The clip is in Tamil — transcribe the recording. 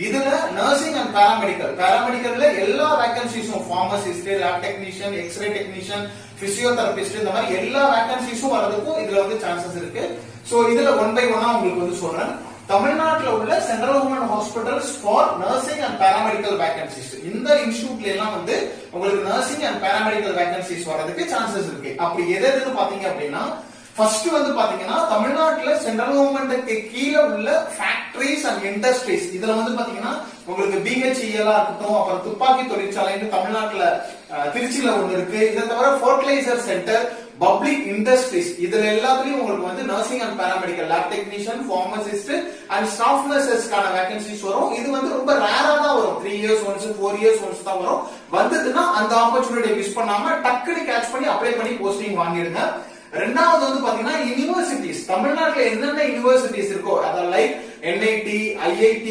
இதுல நர்சிங் அண்ட் பாராமெடிக்கல்ல எல்லா வேகன்சிஸும் pharmacist, lab technician, x-ray technician, physiotherapist இந்த மாதிரி எல்லா வேகன்சிஸும் வரதுக்கும் இதுல வந்து சான்சஸ் இருக்கு. சோ இதுல ஒன் பை ஒன்னா உங்களுக்கு வந்து சொல்றேன். தமிழ்நாட்டில் உள்ள central government hospitals for nursing and paramedical vacancies, இந்த இன்ஸ்டிடியூட்ல எல்லாம் வந்து உங்களுக்கு நர்சிங் அண்ட் பாராமெடிக்கல் வேகன்சிஸ் வரதுக்கு சான்சஸ் இருக்கு. அப்படி எதுன்னு பாத்தீங்க அப்படின்னா, ஃபர்ஸ்ட் வந்து பாத்தீங்கன்னா தமிழ்நாட்டுல சென்ட்ரல் கவர்மெண்ட்டுக்கு கீழே உள்ள ஃபேக்டரிஸ் அண்ட் இண்டஸ்ட்ரீஸ், இதுல வந்து பாத்தீங்கன்னா உங்களுக்கு பிஹெச்இஎல் இருக்கட்டும், அப்புறம் துப்பாக்கி தொழிற்சாலைன்னு தமிழ்நாட்டுல திருச்சியில ஒண்ணு இருக்கு. இதை தவிர ஃபர்டிலைசர் சென்டர், பப்ளிக் இண்டஸ்ட்ரீஸ், இதுல எல்லாத்துலயும் உங்களுக்கு வந்து nursing and paramedical, lab technician, pharmacist and staff நர்சஸ்க்கான வேகன்சிஸ் வரும். இது வந்து ரொம்ப ரேரா தான் வரும். 3 இயர்ஸ் ஒன்ஸ், 4 இயர்ஸ் ஒன்ஸ் தான் வரும். வந்ததுன்னா அந்த ஆப்பர்ச்சுனிட்டியை மிஸ் பண்ணாம டக்குனு கேட்ச் பண்ணி அப்ளை பண்ணி போஸ்டிங் வாங்கிடுங்க. ரெண்டாவது வந்து பாத்தீங்கன்னா யூனிவர்சிட்டிஸ், தமிழ்நாட்டுல என்னென்ன யூனிவர்சிட்டிஸ் இருக்கோ, அதாவது லைக் NIT, IIT,